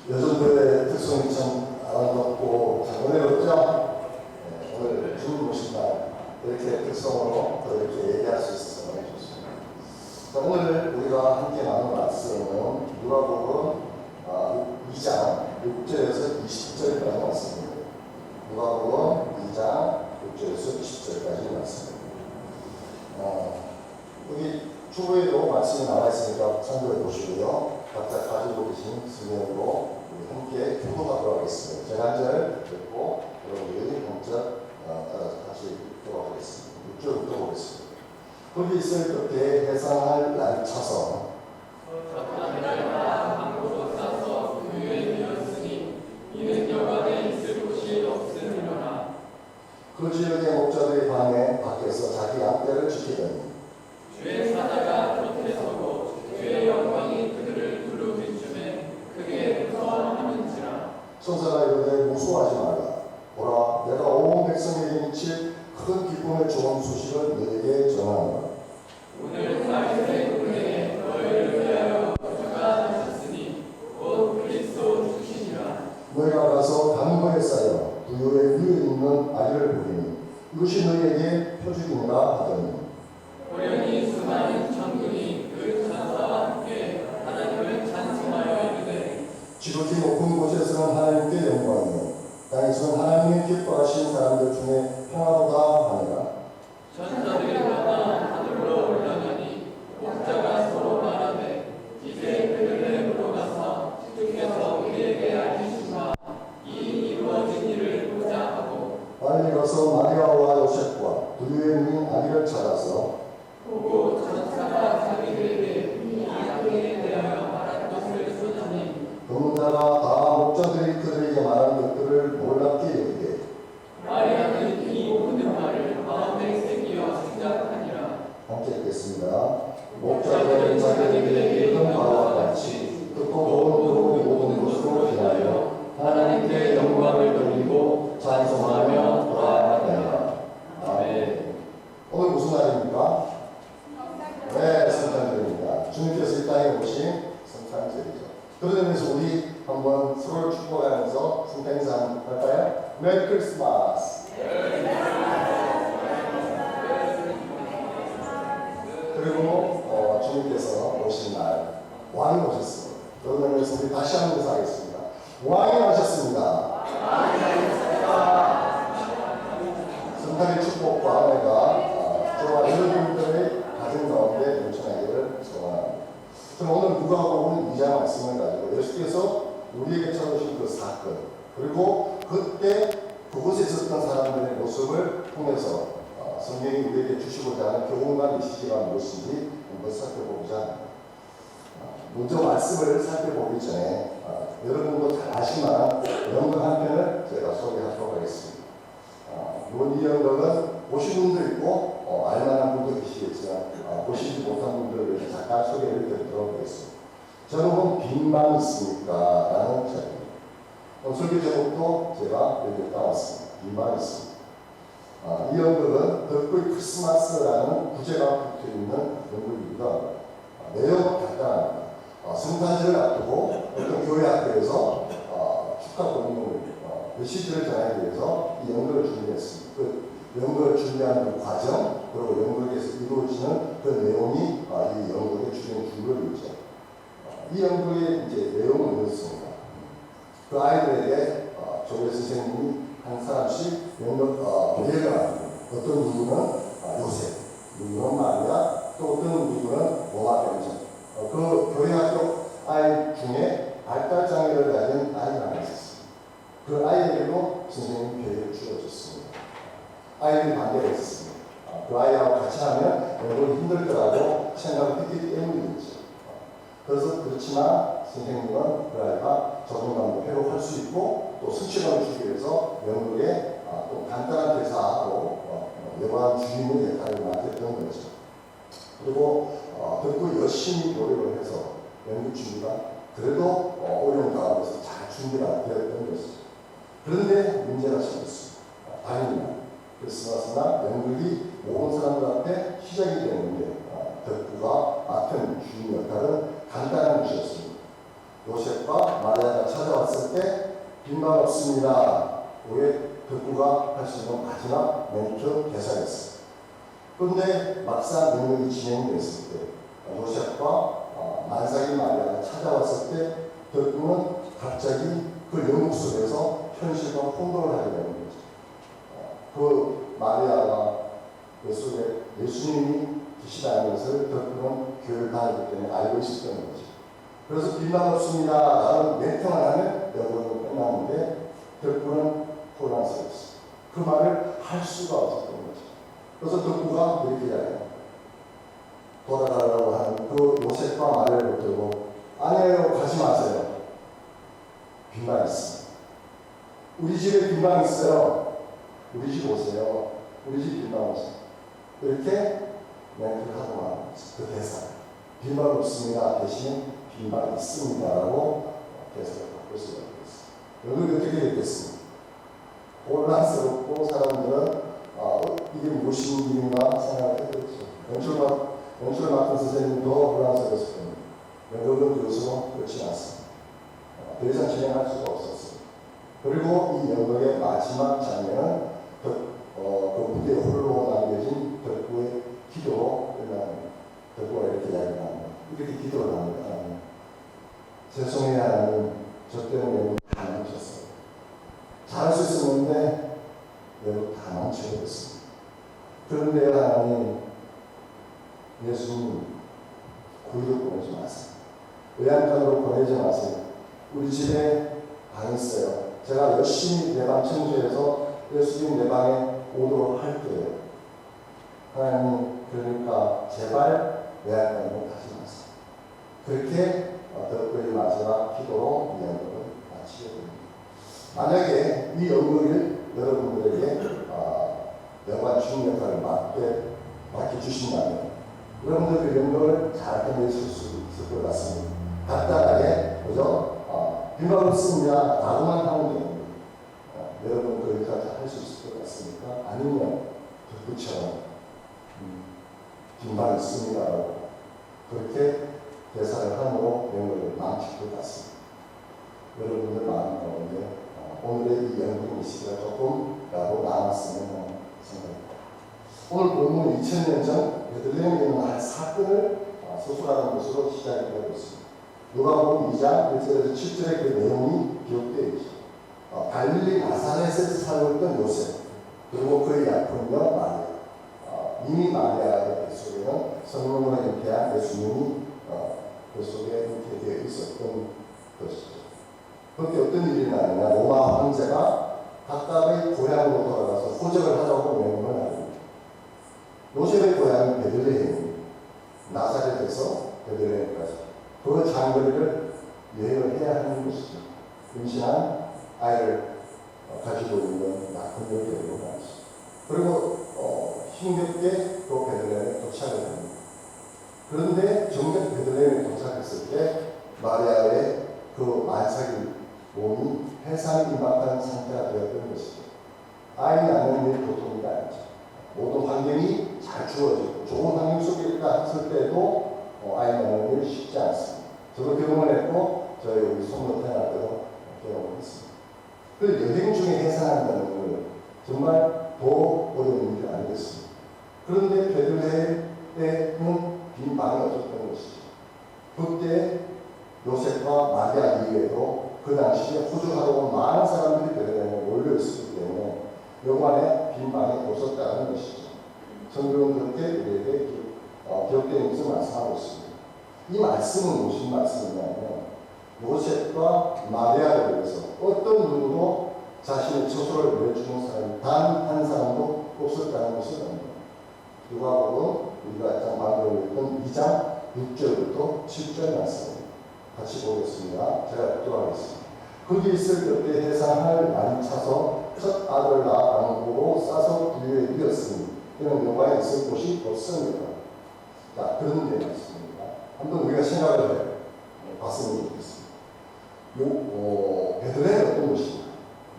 여전도의 특성이 참 아름답고 참 은혜롭죠? 네, 오늘 주님 오신 날 이렇게 특성으로 또 이렇게 얘기할 수 있어서 너무 좋습니다. 자, 오늘 우리가 함께 나눈 말씀은 누가복음 2장 6절에서 20절까지 말씀입니다. 누가복음 2장 6절에서 20절까지 말씀입니다. 여기 주보에도 말씀이 나와 있으니까 참고해 보시고요. 각자 가지고 계신 성경으로 우리 함께 교독하도록 하겠습니다. 제가 한 절 듣고 여러분들이 한 절 따라서 다시 읽도록 하겠습니다. 6절 읽어보겠습니다. 거기 있을 그때 해산할 날이 차서 방으로 싸서 그의 되었으니 이는 여관에 있을 곳이 없으리로라. 그 지역의 목자들이 밤에 밖에서 자기 양떼를 지키더니 주의 사자가 곁에 서고 주의 영광이 그들을 두루빈 쯤에 크게 무서워하는지라. 천사가 이르되 무수하지 말라. 보라, 내가 온 백성에게 미칠 큰 기쁨의 좋은 소식을 너에게 전하노라. 오늘 다윗의 은혜에 너희를 위하여 주가 나셨으니 곧 그리스도 주시니라. 너희가 가서 단거에 쌓여 부요의 위에 있는 아이를 보리니 이것이 너희에게 표적이니라 하더니 호련히 수많은 천군이 그 천사와 함께 하나님을 찬송하여 이르되 지극히 높은 곳에서는 하나님께 영광이요 땅에서는 하나님의 기뻐하신 사람들 중에 평화로다 하니라. 천사들이 떠나 하늘로 올라가니 목자가 서로 말하되 이제 베들레헴으로 가서 주께서 우리에게 알리신 바 이 이루어진 일을 보자 하고 빨리 가서 마리아와 요셉과 부유의 누인 아기를 찾아서 보고 천사가 자기들에게 이 아기에 대하여 말한 것을 쓰더니 그 자가 다 목자들이 그들에게 말한 것들을 놀랍게 여기되 마리아는 이 모든 말을 마음에 새기어 생각하니라. 함께 읽겠습니다. 목자들은 자기들에게 이른 바와 같이 듣고 보는 모든 것으로 기하여 하나님께 영광을 돌리고 찬송하며 돌아가니라. 아멘. 오늘 무슨 날입니까? 네, 성탄절입니다. 주님께서 이 땅에 오신 성탄절이죠. 그런 의미에서 우리 한번 서로를 축복하면서 성탄 인사 한번 할까요? 메리 크리스마스! 그리고 주님께서 오신 날 왕이 오셨습니다. 그런 의미에서 우리 다시 한번 인사하겠습니다. 왕이 오셨습니다. 성탄의 축복과 은혜가 저와 여러분들의 가정 가운데 넘쳐나기를 소원합니다. 저는 오늘 누가복음 2장 말씀을 가지고 예수께서 우리에게 찾으신 그 사건 그리고 그때 그곳에 있었던 사람들의 모습을 통해서 성경이 우리에게 주시고자 하는 교훈과 메시지가 무엇인지 한번 살펴보고자 합니다. 먼저 말씀을 살펴보기 전에 여러분도 잘 아시만한 연극 한 편을 제가 소개하도록 하겠습니다. 이 연극은 보신 분도 있고 알만한 분도 계시겠지만 보시지 못한 분들을 위해서 잠깐 소개를 드리도록 하겠습니다. 제목은 빈방이 있습니까? 라는 제목입니다. 설교 제목도 제가 여기에 따왔습니다. 빈방이 있습니다. 이 연극은 The Quick Christmas라는 부제가 붙어있는 연극입니다. 내용 간단합니다. 성탄절을 앞두고 어떤 교회 학교에서 축하 공연을 메시지를 전하기 위해서 이 연극을 준비했습니다. 그 연극을 준비하는 그 과정 그리고 연극에서 이루어지는 그 내용이 이 연극의 주된 줄거리죠. 이 연극의 이제 내용은 이렇습니다. 그 아이들에게 조교 선생님이 한 사람씩 연극 계획을 합니다. 어떤 누구는 요셉, 누구는 마리아, 또 어떤 누구는 로마 병정. 그 교회학교 아이 중에 발달장애를 가진 아이가 하나 있었습니다. 그 아이에게도 선생님이 계획을 주어졌습니다. 아이들이 반대를 했습니다. 그 아이하고 같이 하면 너무 힘들 거라고 생각을 했기 때문이죠. 그래서 그렇지만 선생님은 그 아이가 적응감도 회복할 수 있고 또 수치감을 주기 위해서 연극에 또 간단한 대사하고 여관 주인의 역할을 맡았던 거죠. 그리고 듣고 열심히 노력을 해서 연극 준비가 그래도 어려운 가운데서 잘 준비가 되었던 것이죠. 그런데 문제가 생겼습니다. 다행이나 크리스마스나 연극이 모든 사람들 앞에 시작이 되는데 덕구가 맡은 주인 역할은 간단한 것이었습니다. 요셉과 마리아가 찾아왔을 때 빈말 없습니다. 왜 덕구가 할 수 있는 마지막 멘트 대사였어요. 그런데 막상 능력이 진행됐을 때 요셉과 만삭인 마리아가 찾아왔을 때 덕구는 갑자기 그 영국 속에서 현실과 혼돈을 하게 되는 거죠. 그 마리아가 그 속에 예수님이 계시다는 것을 덕구는 교회를 다니기 때문에 알고 있었던 거죠. 그래서 빈말 없습니다 라는 멘트만 하면 영국은 끝났는데 덕구는 혼란스러웠어요. 그 말을 할 수가 없었던 거죠. 그래서 덕구가 이렇게 이야기해요. 돌아가라고 하는 그 요셉과 마리아를 붙들고 아니에요, 가지 마세요. 빈방 있습니다. 우리 집에 빈방 있어요. 우리 집 오세요. 우리 집 빈방 오세요. 이렇게 멘트를 하고 말하는 거죠. 그 대사. 빈방 없습니다. 대신 빈방 있습니다. 라고 대사를 바꿀 수가 있겠습니다. 여러분 어떻게 됐겠습니까? 혼란스럽고 사람들은 이게 무슨 일인가 생각을 했겠죠. 연출 맡은 선생님이 더 혼란스러웠을 겁니다. 여러분 교수는 그렇지 않습니다. 더 이상 진행할 수가 없었습니다. 그리고 이 연극의 마지막 장면은 그 무대 홀로 남겨진 덕구의 기도로 끝납니다. 덕구가 이렇게 이야기를 합니다. 이렇게 기도를 합니다. 죄송해요 하나님, 저 때문에 다 망쳤어요. 잘할 수 있었는데 여러분 다 망쳐버렸습니다. 그런데 하나님, 예수님 구이도 보내지 마세요. 외양간으로 보내지 마세요. 우리 집에 방 있어요. 제가 열심히 내 방 청소해서 예수님 내 방에 오도록 할게요. 하나님, 그러니까 제발 외양간으로 가지 마세요. 그렇게 덕구의 마지막 기도로 이 연극을 마치게 됩니다. 만약에 이 연극을 여러분들에게 여관 주인 역할을 맡겨주신다면 여러분들 그 연극을 잘 해내실 수 있을 것 같습니다. 간단하게, 그죠? 빈방 없습니다. 라고만 하면 됩니다. 여러분 그 역할을 할 수 있을 것 같습니까? 아니면 덕구처럼 빈방 있습니다. 라고 그렇게 대사를 함으로 연극을 망칠 것 같습니다. 여러분들 마음 가운데 오늘의 이 연극 미시가 조금이라도 남았으면 하는 생각입니다. 오늘 본문 2000년 전 베들레헴에 있는 한 사건을 소설하는 것으로 시작이 되고 있습니다. 누가복음 2장 1절에서 7절의 그 내용이 기록되어 있죠. 갈릴리 나사렛에서 살고 있던 요셉, 그리고 그의 약혼녀 마리아, 이미 마리아의 뱃속에는 성령으로 잉태한 예수님이 뱃속에 잉태되어 있었던 것이죠. 그때 어떤 일이 나느냐, 로마 황제가 각각의 고향으로 돌아가서 호적을 하자고 명령을 합니다. 요셉의 고향은 베들레헴, 나사렛에서 베들레헴까지 그 장거리를 여행을 해야 하는 것이죠. 임신한 아이를 가지고 있는 약혼녀를 데리고 나왔습니다. 그리고 힘겹게 또 베들레헴에 도착을 합니다. 그런데 정작 베들레헴에 도착했을 때 마리아의 그 만삭인 몸이 해산이 임박한 상태가 되었던 것이죠. 아이 낳는 일이 보통이 아니죠. 모든 환경이 잘 주어지고 좋은 환경 속에 있다 했을 때도 아이 낳는 일이 쉽지 않습니다. 저도 경험을 했고 저희 우리 손녀 태어날 때도 경험을 했습니다. 그 여행 중에 해산한다는 건 정말 더 어려운 일이 아니겠습니다. 그런데 베들레헴에는 빈 방이 없었던 것이죠. 그때 요셉과 마리아 이외에도 그 당시에 호주하러 온 많은 사람들이 베들레헴에 몰려 있었기 때문에 여관에 빈 방이 없었다는 것이죠. 성경은 그렇게 우리에게 기록된 것을 말씀하고 있습니다. 이 말씀은 무슨 말씀이냐면 요셉과 마리아를 위해서 어떤 누구도 자신의 처소를 내어주는 사람이 단 한 사람도 없었다는 것을 압니다. 누가복음 우리가 방금 읽었던 2장 6절부터 7절 말씀입니다. 같이 보겠습니다. 제가 읽도록하겠습니다. 거기 있을 그때 해산할 날이 차서 첫 아들을 낳아 방으로 싸서 부유에 이르렀으니 그는 여관에 있을 곳이 없습니다. 자, 그런데 말씀입니다. 한번 우리가 생각을 해 봤으면 좋겠습니다. 베들레헴은 어떤 곳인가?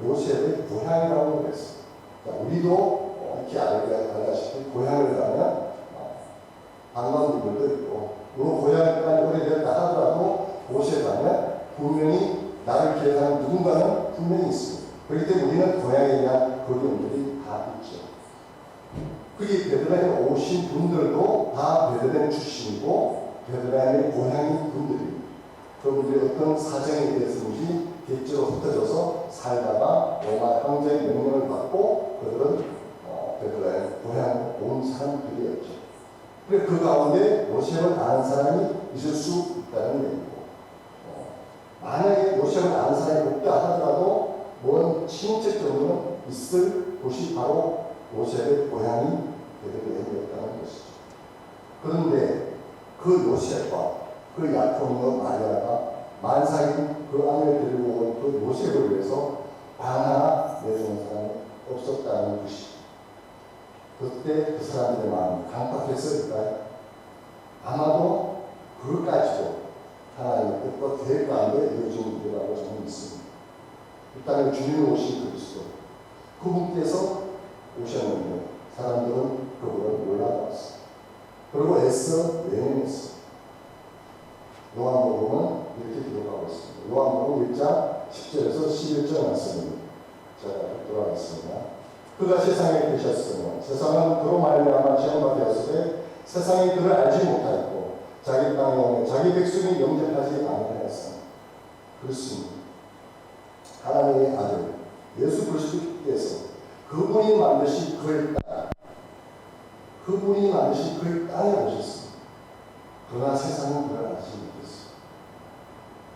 요셉의 고향이라고 그랬습니다. 자, 우리도 이렇게 알다시피 고향을 가면 관광객들도 있고 물론 고향까지 오래됐다 하더라도 곳에 가면 분명히 나를 기억하는 누군가는 분명히 있습니다. 그렇기 때문에 우리는 고향에 대한 그리움들이 다 있죠. 그게 베들레헴에 오신 분들도 다 베들레헴 출신이고 베들레헴의 고향인 분들입니다. 그분들이 어떤 사정에 대해서인지 객지로 흩어져서 살다가 로마 황제의 명령을 받고 그들은 베들레헴 고향 온 사람들이었죠. 그래서 그 가운데 요셉을 아는 사람이 있을 수 있다는 얘기고, 만약에 요셉을 아는 사람이 없다 하더라도 뭔 친척적으로는 있을 곳이 바로 요셉의 고향이 베들레헴이었다는 것이죠. 그런데 그 요셉과 그 야코니와 마리아가 만삭인 그 아내를 데리고 온 그 요셉을 위해서 방 하나 내주는 사람이 없었다는 것이죠. 그때 그 사람들의 마음이 강팍했을까요? 아마도 그것까지도 하나님의 뜻과 계획 가운데 이루어진 일이라고 저는 믿습니다. 이 땅에 주님이 오신 그리스도, 그분께서 오셨는데 사람들은 그분을 몰라봤어요. 그리고 애써 외면했어요. 요한복음은 이렇게 기록하고 있습니다. 요한복음 1장 10절에서 11절 말씀입니다. 제가 돌아가겠습니다. 그가 세상에 계셨으며 세상은 그로 말미암아 지음바 되었으되 세상이 그를 알지 못하였고 자기 땅에 오매 자기 백성이 영접하지 아니하였으나 그렇습니다. 하나님의 아들 예수 그리스도께서 그분이 만드신 그의 땅, 그분이 만드신 그의 땅에 오셨습니다. 그러나 세상은 그를 알지 못했어요.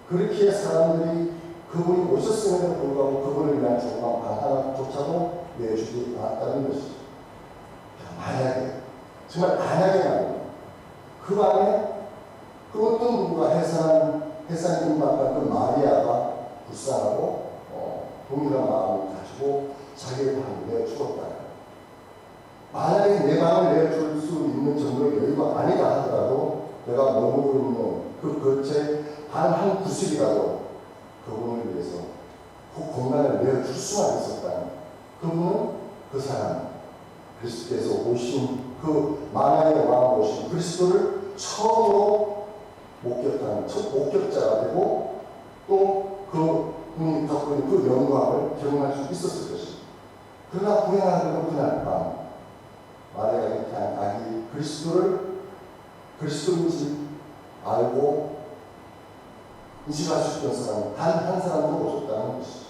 그렇기에 사람들이 그분이 오셨음에도 불구하고 그분을 위한 조건 하나조차도 내주지 않았다는 것이죠. 만약에, 정말 만약에 말이에요. 그 방에 그 어떤 누구가 해산 임박한 그 마리아가 불쌍하고 동일한 마음을 가지고 자기의 방을 내어주었다. 만약에 내 방을 내어줄 수 있는 정도의 여유가 아니다 하더라도 내가 머무르고 있는 그 거처의 단 한 구석이라도 그분을 위해서 그 공간을 내어줄 수만 있었다면 그분은 그 사람 그리스도께서 오신 그 만왕의 왕 오신 그리스도를 처음으로 목격하는 첫 목격자가 되고 또 그분이 갖고 있는 그 영광을 경험할 수 있었을 것입니다. 그러나 불행하게도 그날 밤 마리아가 이렇게 한 아기 그리스도인지 알고 인식할 수 있던 사람은 단 한 사람도 없었다는 것이죠.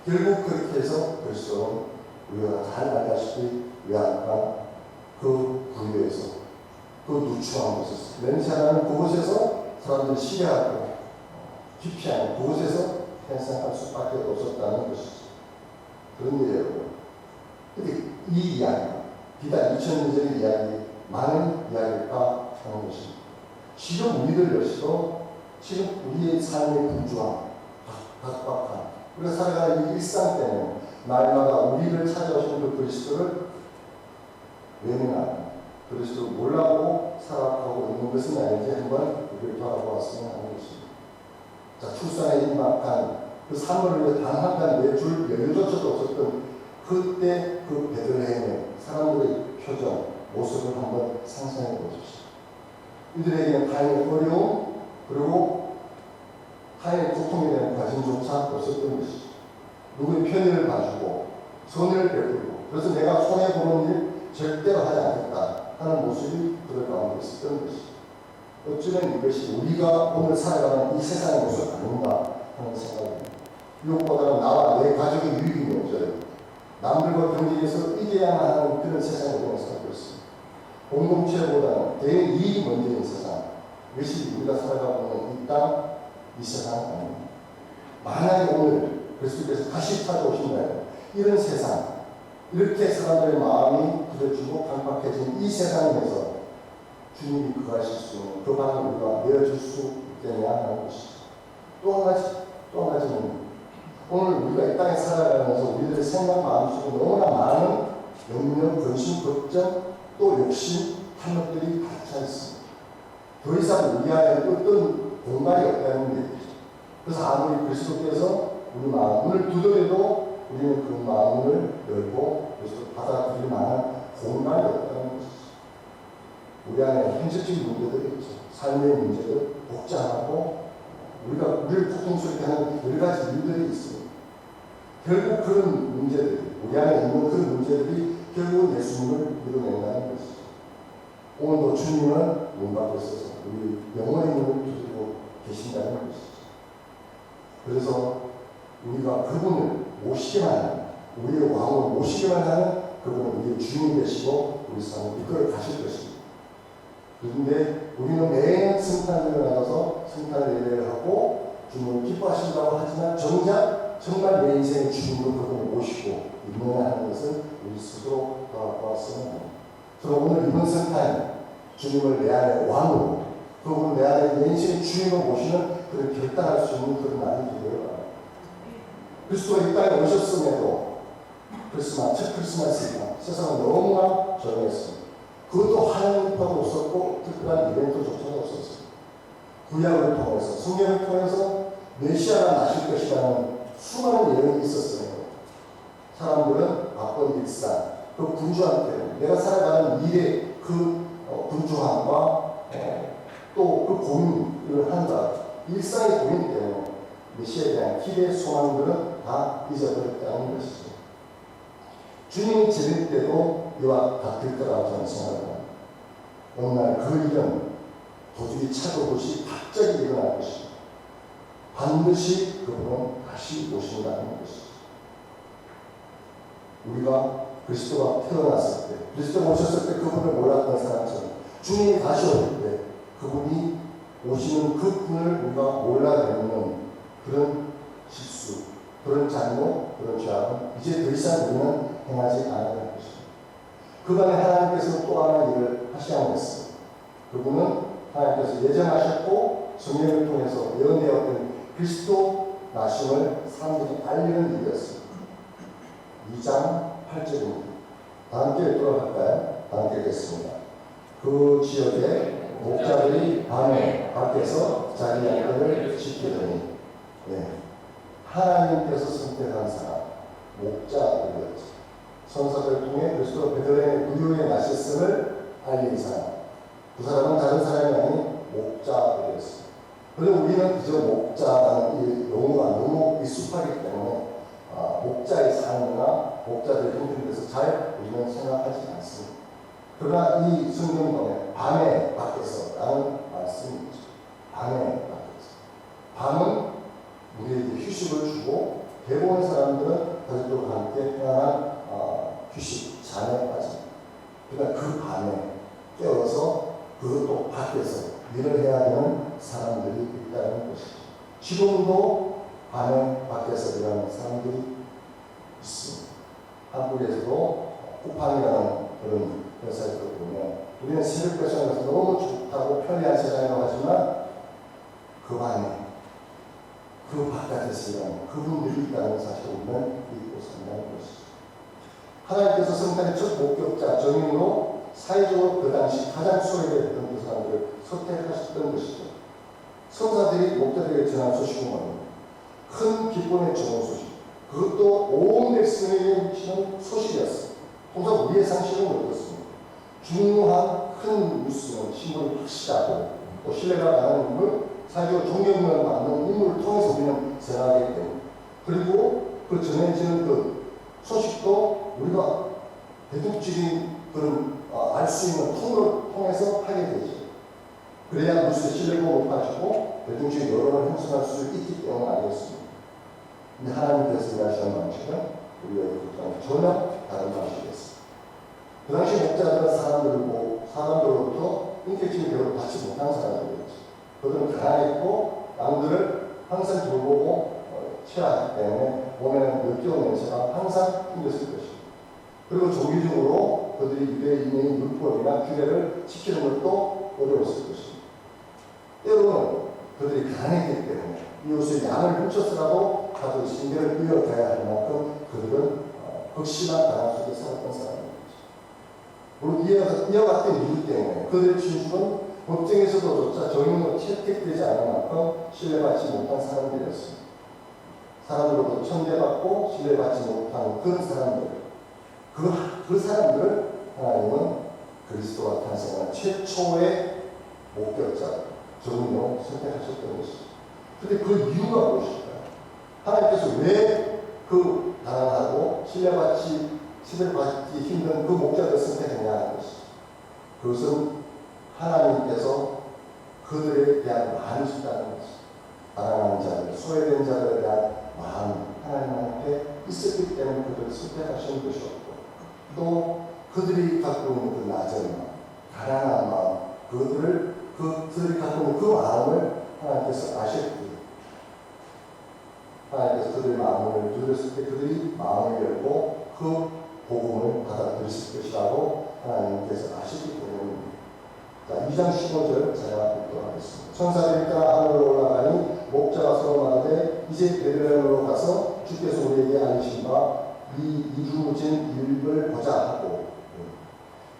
결국 그렇게 해서 그리스도는 우리가 잘 알다시피 외양간 그 부유에서 그 누추한 곳에서 냄새나는 그곳에서 사람들이 시대하고 기피하는 그곳에서 탄생할 수밖에 없었다는 것이죠. 그런데 여러분, 이 이야기, 비단 2000년 전의 이야기, 많은 이야기가 하는 것입니다. 지금 우리들 역시도 지금 우리의 삶의 분주함, 각박함, 우리가 살아가는 이 일상 때문에 날마다 우리를 찾아오시는 그 그리스도를 외면하는 그리스도를 몰라보고 살아가고 있는 것은 아닌지 한번 우리를 돌아보았으면 하는 것입니다. 자, 출산에 임박한 그 사물을 위해 단 한 간 내줄 여유조차도 없었던 그때 그 베들레헴의 사람들의 표정, 모습을 한번 상상해 보십시오. 이들에게는 타인의 어려움, 그리고 타인의 고통에 대한 관심조차 없었던 것이죠. 누구의 편의를 봐주고 선의를 베풀고 그래서 내가 손해보는 일 절대로 하지 않겠다 하는 모습이 그들 가운데 있었던 것이죠. 어쩌면 이것이 우리가 오늘 살아가는 이 세상의 모습 아닌가 하는 생각입니다. 무엇보다는 나와 내 가족의 유익이 먼저요. 남들과 경쟁해서 이겨야만 하는 그런 세상을 우리가 살고 있습니다. 공동체보다는 개인 이익이 먼저인 세상, 이것이 우리가 살아가고 있는 이 땅, 이 세상 아닙니다. 만약에 오늘 그리스도께서 다시 찾아오신다면 이런 세상, 이렇게 사람들의 마음이 굳어지고 강박해진 이 세상에서 주님이 거하실 수 있는 그 방을 우리가 내어줄 수 있겠냐 하는 것이죠. 또 한 가지는 오늘 우리가 이 땅에 살아가면서 우리들의 생각 마음속에 너무나 많은 염려, 근심, 걱정, 또 욕심 한 것들이 갇혀 있습니다. 더 이상 우리 안에 어떤 공간이 없다는 얘기죠. 그래서 아무리 그리스도께서 우리 마음을 두드려도 우리는 그 마음을 열고 그리스도를 받아들일 만한 공간이 없다는 것이죠. 우리 안에 현실적인 문제들이 있죠. 삶의 문제들, 복잡하고 우리가 우리를 고통스럽게 하는 여러 가지 일들이 있습니다. 결국 그런 문제들이, 우리 안에 있는 그런 문제들이 결국은 예수님을 믿어낸다는 것이죠. 오늘도 주님은 문 밖에 있어서 우리 영혼의 문을 두드리고 계신다는 것이죠. 그래서 우리가 그분을 모시기만 하는, 우리의 왕을 모시기만 하는 그분은 우리의 주님이 되시고 우리 삶을 이끌어 가실 것입니다. 그런데 우리는 매일 성탄을 나가서 성탄을 예배를 하고 주님을 기뻐하신다고 하지만 정작 정말 내 인생의 주님으로 그분을 모시고 있느냐 하는 것은 우리 스스로 돌아보았으면 합니다. 저는 오늘 이번 성탄 주님을 내 안에 왕으로, 그분을 내 안에 내 인생의 주님으로 모시는 그런 결단할 수 있는 그런 날이 되기를 바랍니다. 그리스도가 이 땅에 오셨음에도 첫 크리스마스가 세상은 너무나 조용했습니다. 그것도 하나님과도 없었고 특별한 이벤트조차 없었습니다. 구약을 통해서, 성경을 통해서 메시아가 나실 것이라는 수많은 예언이 있었습니다. 사람들은 바쁜 일상, 그 분주함 때문에 내가 살아가는 일의 그 분주함과 또 그 고민을 한다. 일상의 고민 때문에 메시아에 대한 기대, 소망들은 다 잊어버렸다는 것이죠. 주님이 재림 때도 이와 같을 거라고 저는 생각합니다. 어느 날 그 일은 도둑이 찾아오듯이 갑자기 일어날 것이고 반드시 그분은 다시 오신다는 것이죠. 우리가 그리스도가 태어났을 때, 그리스도가 오셨을 때 그분을 몰랐던 사람처럼 주님이 다시 올 때 그분이 오시는 그분을 우리가 몰라내는 그런 실수, 그런 잘못, 그런 죄악은 이제 더 이상 우리는 행하지 않아야 할 것입니다. 그간에 하나님께서 또 하나 일을 하시지 했습니다. 그분은 하나님께서 예정하셨고 성령을 통해서 예언되었던 그리스도 나심을 사람들이 알리는 일이었습니다. 2장 8절입니다. 다 함께 돌아갈까요? 다 함께 읽겠습니다. 그 지역에 목자들이 밤에 밖에서 자기 양들을 지키더니 하나님께서 선택한 사람, 목자들이었죠. 선사들 통해 그리스도 베들레헴의 무료에 나셨음을 알린 사람. 그 사람은 다른 사람이 아닌 목자들이었습니다. 그런데 우리는 그저 목자라는 이 용어가 너무 익숙하기 때문에 목자의 삶이나 목자들의 형편에 대해서 잘 우리는 생각하지 않습니다. 그러나 이 성경에 밤에 밖에서 라는 말씀이 있죠. 밤에 밖에서. 밤은 우리에게 휴식을 주고 대부분의 사람들은 가족들과 함께 편안한 휴식, 잠에 빠집니다. 그러니까 그 밤에 깨어서 그것도 밖에서 일을 해야 하는 사람들이 있다는 것이죠. 지금도 밤에 밖에서 일하는 사람들이 있습니다. 한국에서도 쿠팡이라는 그런 회사에 보면 우리는 새벽 배송에서 너무 좋다고 편리한 세상이라고 하지만 그 밤에 그 바깥에서 일하는 그분들이 있다는 사실을 우리는 믿고 산다는 것이죠. 하나님께서 성탄의 첫 목격자 정인으로 사회적으로 그 당시 가장 소외되었던 그 사람들을 선택하셨던 것이죠. 성사들이 목자들에게 전한 소식은 뭐냐? 큰 기쁨의 좋은 소식. 그것도 온 백성에게 미치는 소식이었습니다. 통상 우리의 상식은 어떻습니까? 중요한 큰 뉴스는 신문을 확실하고 또 신뢰가 가는 인물, 사회적으로 존경을 받는 인물을 통해서 우리는 전하기 때문에 그리고 그 전해지는 그 소식도 우리가 대중적인 그런 알 수 있는 통로를 통해서 하게 되죠. 그래야 뉴스의 신뢰도 높아지고 대중적인 여론을 형성할 수 있기 때문에 아니겠습니까? 근데 하나님께서 일하시는 방식은 우리가 이것과는 전혀 다른 방식이었습니다. 그 당시 목자들은 사람들로부터 인격적인 대우를 받지 못한 사람들이었죠. 그들은 가난했고 남들을 항상 돌보고 취하기 때문에 몸에는 느껴온 냄새가 항상 힘겼을 것입니다. 그리고 종교적으로 그들이 유대인의 율법이나 규례를 지키는 것도 어려웠을 것입니다. 때로는 그들이 가난했기 때문에 이웃의 양을 훔쳐서라도 가족 신경을 이어가야 할 만큼 그들은 극심한 가난 속에 살았던 사람입니다. 물론 이어갔던 이유 때문에 그들의 진술은 법정에서도 정인으로 채택되지 않을 만큼 신뢰받지 못한 사람들이었습니다. 사람들로부터 천대받고 신뢰받지 못한 그런 사람들, 그 사람들을 하나님은 그리스도가 탄생한 최초의 목격자, 정인으로 선택하셨던 것입니다. 근데 그 이유가 무엇일까요? 하나님께서 왜 그 가난하고 신뢰받기 힘든 그 목자들을 선택했냐 하는 것이죠. 그것은 하나님께서 그들에 대한 마음이 있다는 것이죠. 가난한 자들, 소외된 자들에 대한 마음이 하나님한테 있었기 때문에 그들을 선택하신 것이었고, 또 그들이 갖고 있는 그 낮은 마음, 가난한 마음, 그들이 갖고 있는 그 마음을 하나님께서 아셨고, 하나님께서 그들의 마음을 열었을 때 그들이 마음을 열고 그 복음을 받아들였을 것이라고 하나님께서 아시기 때문입니다. 자, 2장 15절 제가 읽도록 하겠습니다. 천사들이 따라 하늘로 올라가니 목자가 서로 말하되 이제 베들레헴으로 가서 주께서 우리에게 알리신 바 이 이루어진 일을 보자 하고,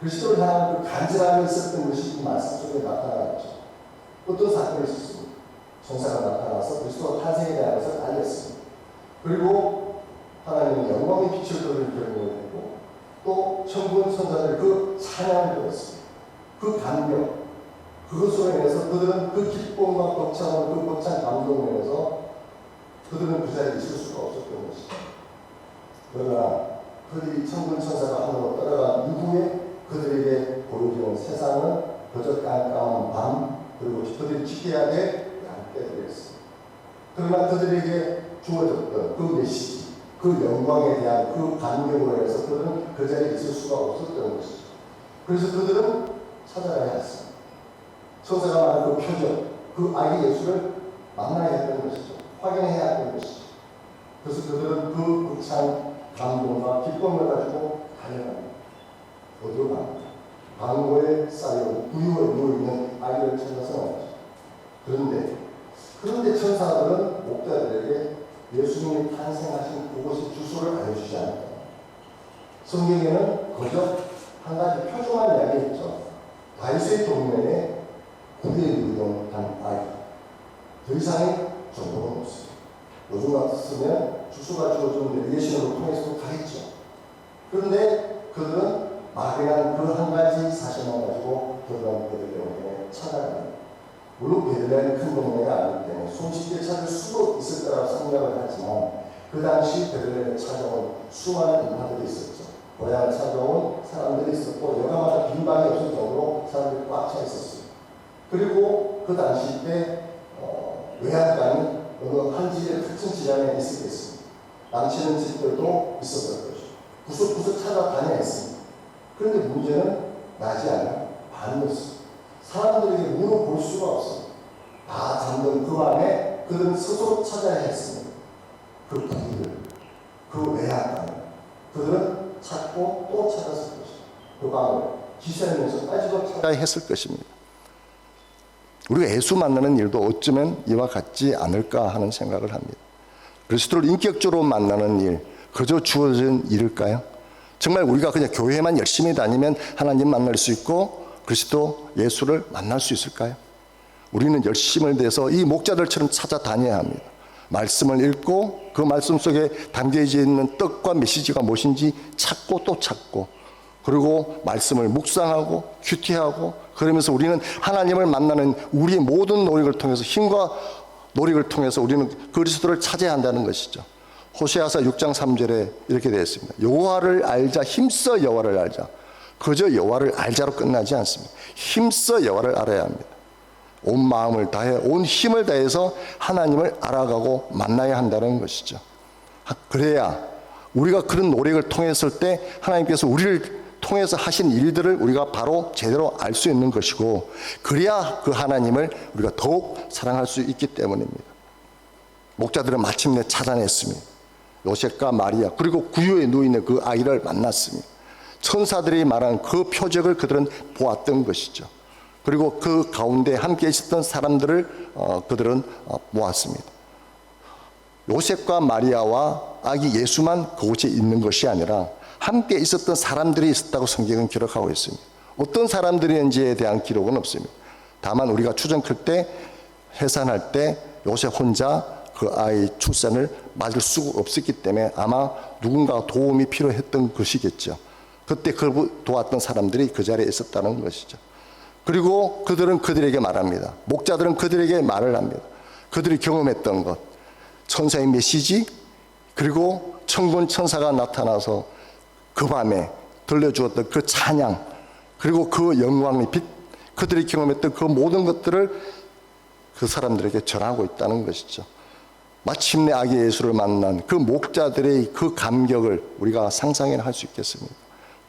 그리스도를 향한 그 간절함이 있었던 것이 이 말씀 속에 나타나죠. 어떤 사건이 있었습니다. 천사가 나타나서 그리스도 탄생에 대한 것을 알렸습니다. 그리고 하나님의 영광의 빛을 그들을 경고했고, 또 천군 천사들이 그 찬양을 들었습니다. 그 감격, 그것으로 인해서 그들은 그 기쁨과 벅차오는 그 벅찬 감동으로 인해서 그들은 그 자리에 있을 수가 없었던 것이죠. 그러나 그들이 천군 천사가 하늘로 떠나간 이후에 그들에게 보여지는 세상은 그저 깜깜한 밤, 그리고 그들이 지켜야 될 양떼들이었습니다. 그러나 그들에게 주어졌던 그 메시지, 그 영광에 대한 그 감격으로 해서 그들은 그 자리에 있을 수가 없었던 것이죠. 그래서 그들은 찾아가야 했습니다. 천사가 말한 그 표적, 그 아기 예수를 만나야 했던 것이죠. 확인해야 했던 것이죠. 그래서 그들은 그 극찬 감동과 기쁨을 가지고 달려갑니다. 어디로 갑니까? 방고에 쌓여 구유에 누워있는 아기를 찾아서 나오죠. 그런데 천사들은 목자들에게 예수님이 탄생하신 그곳의 주소를 알려주지 않았다. 성경에는 그저 한 가지 표준한 이야기 있죠. 다윗의 동네에 구유에 누워있는 한 아이. 더 이상의 정보는 없습니다. 요즘 같았으면 주소가 주어진 내비게이션으로 통해서 가겠죠. 그런데 그들은 막연한 그 한 가지 사실만 가지고 그들은 베들레헴에 찾아갑니다. 물론 베들레헴은 큰 동네가 아니기 때문에 손쉽게 찾을 수도 있을 거라고 생각을 하지만 그 당시 베들레헴에 찾아온 수많은 인파들이 있었죠. 고향을 찾아온 사람들이 있었고 여가마다 빈 방이 없을 정도로 사람들이 꽉 차 있었어요. 그리고 그 당시 때 외양간이 어느 한 집의 특정 지장에 있었겠습니다. 남치는 집들도 있었을 것이죠. 구석구석 찾아다녀야 했습니다. 그런데 문제는 낮이 아니라 밤이었습니다. 사람들에게 물어볼 수가 없습니다. 다 잠든 그 밤에 그들은 스스로 찾아야 했습니다. 그 부위를, 그 외양간을 그들은 찾고 또 찾았을 것입니다. 그 밤을 기세하면서 따지고 찾아야 했을 것입니다. 우리가 예수 만나는 일도 어쩌면 이와 같지 않을까 하는 생각을 합니다. 그리스도를 인격적으로 만나는 일, 그저 주어진 일일까요? 정말 우리가 그냥 교회만 열심히 다니면 하나님 만날 수 있고 그리스도 예수를 만날 수 있을까요? 우리는 열심을 내서 이 목자들처럼 찾아다녀야 합니다. 말씀을 읽고 그 말씀 속에 담겨져 있는 뜻과 메시지가 무엇인지 찾고 또 찾고, 그리고 말씀을 묵상하고 큐티하고, 그러면서 우리는 하나님을 만나는 우리의 모든 노력을 통해서, 힘과 노력을 통해서 우리는 그리스도를 찾아야 한다는 것이죠. 호세아서 6장 3절에 이렇게 되어 있습니다. 여호와를 알자, 힘써 여호와를 알자. 그저 여호와를 알자로 끝나지 않습니다. 힘써 여호와를 알아야 합니다. 온 마음을 다해, 온 힘을 다해서 하나님을 알아가고 만나야 한다는 것이죠. 그래야 우리가 그런 노력을 통했을 때 하나님께서 우리를 통해서 하신 일들을 우리가 바로 제대로 알 수 있는 것이고, 그래야 그 하나님을 우리가 더욱 사랑할 수 있기 때문입니다. 목자들은 마침내 찾아냈습니다. 요셉과 마리아, 그리고 구유에 누워있는 그 아이를 만났습니다. 천사들이 말한 그 표적을 그들은 보았던 것이죠. 그리고 그 가운데 함께 있었던 사람들을 그들은 모았습니다. 요셉과 마리아와 아기 예수만 그곳에 있는 것이 아니라 함께 있었던 사람들이 있었다고 성경은 기록하고 있습니다. 어떤 사람들인지에 대한 기록은 없습니다. 다만 우리가 추정할 때, 해산할 때 요셉 혼자 그 아이 출산을 맞을 수가 없었기 때문에 아마 누군가 도움이 필요했던 것이겠죠. 그때 그 도왔던 사람들이 그 자리에 있었다는 것이죠. 그리고 그들은 그들에게 말합니다. 목자들은 그들에게 말을 합니다. 그들이 경험했던 것, 천사의 메시지, 그리고 천군 천사가 나타나서 그 밤에 들려주었던 그 찬양, 그리고 그 영광의 빛, 그들이 경험했던 그 모든 것들을 그 사람들에게 전하고 있다는 것이죠. 마침내 아기 예수를 만난 그 목자들의 그 감격을 우리가 상상이나 할 수 있겠습니까?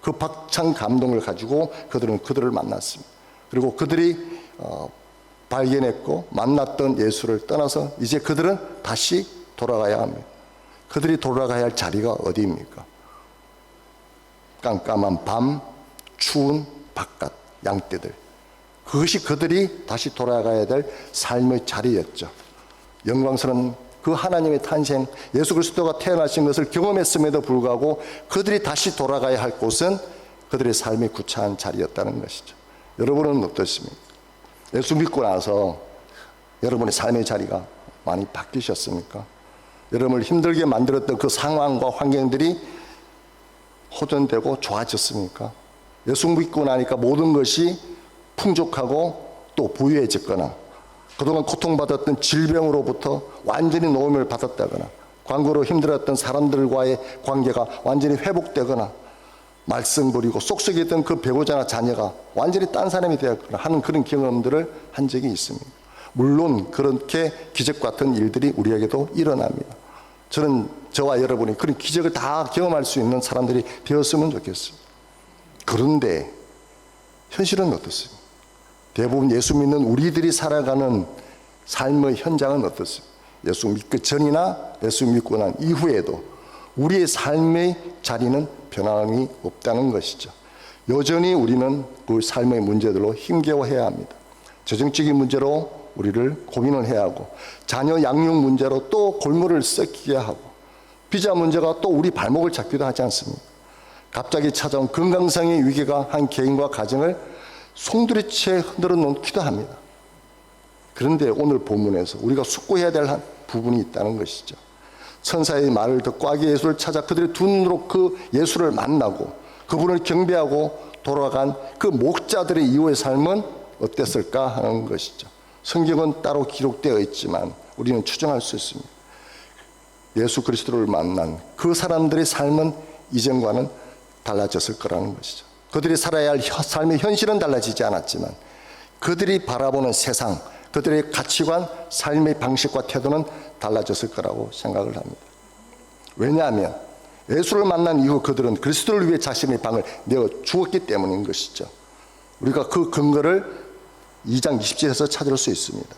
그 박찬 감동을 가지고 그들은 그들을 만났습니다. 그리고 그들이 발견했고 만났던 예수를 떠나서 이제 그들은 다시 돌아가야 합니다. 그들이 돌아가야 할 자리가 어디입니까? 깜깜한 밤, 추운 바깥, 양떼들. 그것이 그들이 다시 돌아가야 될 삶의 자리였죠. 영광스러운 그 하나님의 탄생, 예수 그리스도가 태어나신 것을 경험했음에도 불구하고 그들이 다시 돌아가야 할 곳은 그들의 삶이 구차한 자리였다는 것이죠. 여러분은 어떻습니까? 예수 믿고 나서 여러분의 삶의 자리가 많이 바뀌셨습니까? 여러분을 힘들게 만들었던 그 상황과 환경들이 호전되고 좋아졌습니까? 예수 믿고 나니까 모든 것이 풍족하고 또 부유해졌거나 그동안 고통받았던 질병으로부터 완전히 노임을 받았다거나 광고로 힘들었던 사람들과의 관계가 완전히 회복되거나 말썽 부리고 쏙쏙이던 그 배우자나 자녀가 완전히 딴 사람이 되었거나 하는 그런 경험들을 한 적이 있습니다. 물론 그렇게 기적 같은 일들이 우리에게도 일어납니다. 저는 저와 여러분이 그런 기적을 다 경험할 수 있는 사람들이 되었으면 좋겠습니다. 그런데 현실은 어떻습니까? 대부분 예수 믿는 우리들이 살아가는 삶의 현장은 어떻습니까? 예수 믿기 전이나 예수 믿고 난 이후에도 우리의 삶의 자리는 변함이 없다는 것이죠. 여전히 우리는 그 삶의 문제들로 힘겨워해야 합니다. 재정적인 문제로 우리를 고민을 해야 하고 자녀 양육 문제로 또 골머리를 썩히게 하고 비자 문제가 또 우리 발목을 잡기도 하지 않습니까? 갑자기 찾아온 건강상의 위기가 한 개인과 가정을 송두리째 흔들어 놓기도 합니다. 그런데 오늘 본문에서 우리가 숙고해야 될 한 부분이 있다는 것이죠. 천사의 말을 듣고 아기 예수를 찾아 그들의 두 눈으로 그 예수를 만나고 그분을 경배하고 돌아간 그 목자들의 이후의 삶은 어땠을까 하는 것이죠. 성경은 따로 기록되어 있지만 우리는 추정할 수 있습니다. 예수 그리스도를 만난 그 사람들의 삶은 이전과는 달라졌을 거라는 것이죠. 그들이 살아야 할 삶의 현실은 달라지지 않았지만 그들이 바라보는 세상, 그들의 가치관, 삶의 방식과 태도는 달라졌을 거라고 생각을 합니다. 왜냐하면 예수를 만난 이후 그들은 그리스도를 위해 자신의 방을 내어 주었기 때문인 것이죠. 우리가 그 근거를 2장 20절에서 찾을 수 있습니다.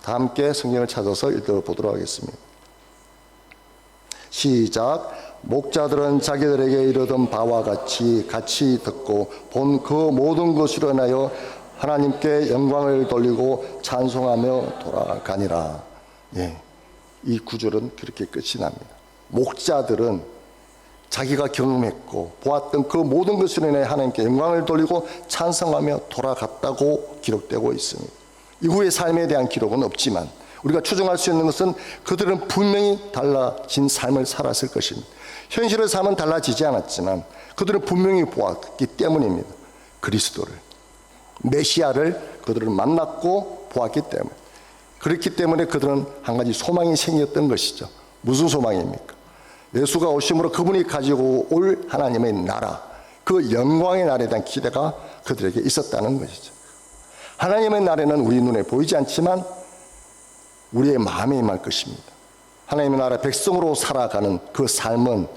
다 함께 성경을 찾아서 읽어보도록 하겠습니다. 시작. 목자들은 자기들에게 이르던 바와 같이 듣고 본 그 모든 것으로 인하여 하나님께 영광을 돌리고 찬송하며 돌아가니라. 예, 이 구절은 그렇게 끝이 납니다. 목자들은 자기가 경험했고 보았던 그 모든 것으로 인해 하나님께 영광을 돌리고 찬송하며 돌아갔다고 기록되고 있습니다. 이후의 삶에 대한 기록은 없지만 우리가 추정할 수 있는 것은 그들은 분명히 달라진 삶을 살았을 것입니다. 현실의 삶은 달라지지 않았지만 그들은 분명히 보았기 때문입니다. 그리스도를, 메시아를 그들은 만났고 보았기 때문에. 그렇기 때문에 그들은 한 가지 소망이 생겼던 것이죠. 무슨 소망입니까? 예수가 오심으로 그분이 가지고 올 하나님의 나라, 그 영광의 나라에 대한 기대가 그들에게 있었다는 것이죠. 하나님의 나라는 우리 눈에 보이지 않지만 우리의 마음에 임할 것입니다. 하나님의 나라 백성으로 살아가는 그 삶은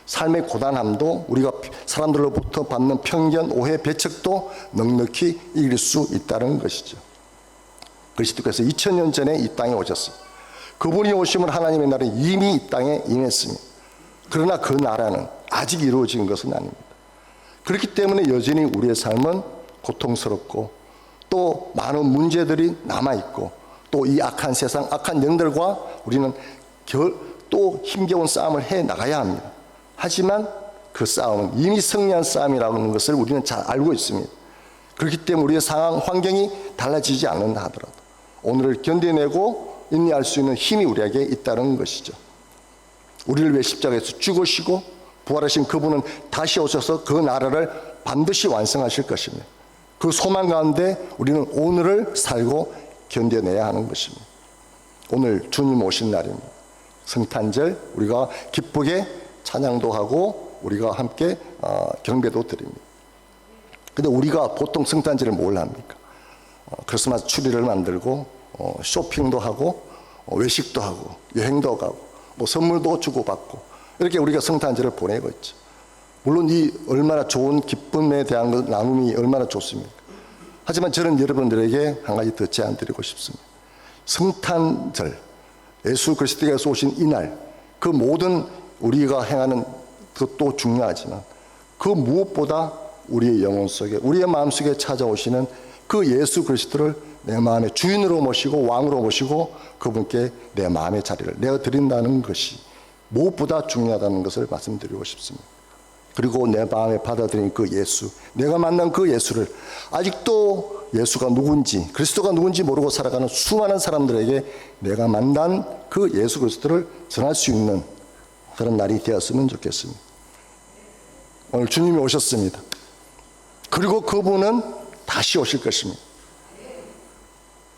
삶의 고단함도 우리가 사람들로부터 받는 편견, 오해, 배척도 넉넉히 이길 수 있다는 것이죠. 그리스도께서 2000년 전에 이 땅에 오셨습니다. 그분이 오시면 하나님의 나라는 이미 이 땅에 임했습니다. 그러나 그 나라는 아직 이루어진 것은 아닙니다. 그렇기 때문에 여전히 우리의 삶은 고통스럽고 또 많은 문제들이 남아있고 또 이 악한 세상, 악한 영들과 우리는 또 힘겨운 싸움을 해 나가야 합니다. 하지만 그 싸움은 이미 승리한 싸움이라는 것을 우리는 잘 알고 있습니다. 그렇기 때문에 우리의 상황, 환경이 달라지지 않는다 하더라도 오늘을 견뎌내고 인내할 수 있는 힘이 우리에게 있다는 것이죠. 우리를 위해 십자가에서 죽으시고 부활하신 그분은 다시 오셔서 그 나라를 반드시 완성하실 것입니다. 그 소망 가운데 우리는 오늘을 살고 견뎌내야 하는 것입니다. 오늘 주님 오신 날입니다. 성탄절 우리가 기쁘게 찬양도 하고 우리가 함께 경배도 드립니다. 근데 우리가 보통 성탄절을 뭘 합니까? 크리스마스 추리를 만들고 쇼핑도 하고 외식도 하고 여행도 가고 뭐 선물도 주고받고 이렇게 우리가 성탄절을 보내고 있죠. 물론 이 얼마나 좋은 기쁨에 대한 나눔이 얼마나 좋습니까? 하지만 저는 여러분들에게 한 가지 더 제안 드리고 싶습니다. 성탄절, 예수 그리스도께서 오신 이날, 그 모든 우리가 행하는 것도 중요하지만 그 무엇보다 우리의 영혼 속에, 우리의 마음속에 찾아오시는 그 예수 그리스도를 내 마음의 주인으로 모시고 왕으로 모시고 그분께 내 마음의 자리를 내어드린다는 것이 무엇보다 중요하다는 것을 말씀드리고 싶습니다. 그리고 내 마음에 받아들인 그 예수, 내가 만난 그 예수를 아직도 예수가 누군지, 그리스도가 누군지 모르고 살아가는 수많은 사람들에게 내가 만난 그 예수 그리스도를 전할 수 있는 그런 날이 되었으면 좋겠습니다. 오늘 주님이 오셨습니다. 그리고 그분은 다시 오실 것입니다.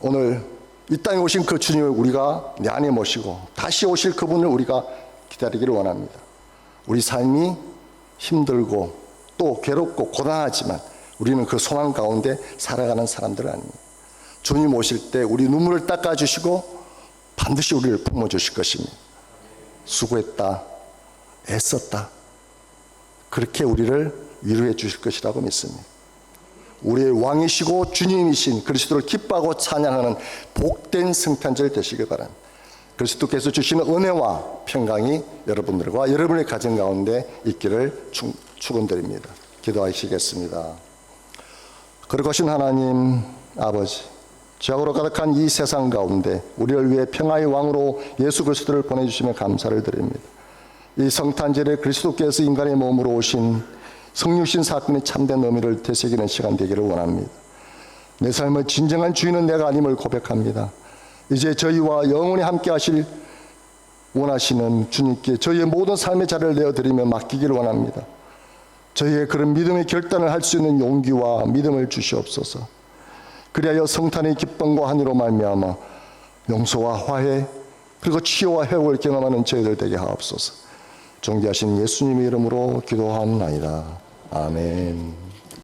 오늘 이 땅에 오신 그 주님을 우리가 내 안에 모시고 다시 오실 그분을 우리가 기다리기를 원합니다. 우리 삶이 힘들고 또 괴롭고 고단하지만 우리는 그 소망 가운데 살아가는 사람들 아닙니다. 주님 오실 때 우리 눈물을 닦아주시고 반드시 우리를 품어주실 것입니다. 수고했다, 애썼다, 그렇게 우리를 위로해 주실 것이라고 믿습니다. 우리의 왕이시고 주님이신 그리스도를 기뻐하고 찬양하는 복된 성탄절 되시길 바랍니다. 그리스도께서 주시는 은혜와 평강이 여러분들과 여러분의 가정 가운데 있기를 축원드립니다. 기도하시겠습니다. 거룩하신 하나님 아버지, 죄악으로 가득한 이 세상 가운데 우리를 위해 평화의 왕으로 예수 그리스도를 보내주시며 감사를 드립니다. 이 성탄절에 그리스도께서 인간의 몸으로 오신 성육신 사건의 참된 의미를 되새기는 시간 되기를 원합니다. 내 삶의 진정한 주인은 내가 아님을 고백합니다. 이제 저희와 영원히 함께 하실 원하시는 주님께 저희의 모든 삶의 자리를 내어드리며 맡기기를 원합니다. 저희의 그런 믿음의 결단을 할 수 있는 용기와 믿음을 주시옵소서. 그리하여 성탄의 기쁨과 한의로 말미암아 용서와 화해 그리고 치유와 회복을 경험하는 저희들 되게 하옵소서. 존귀하신 예수님의 이름으로 기도하옵나이다. 아멘.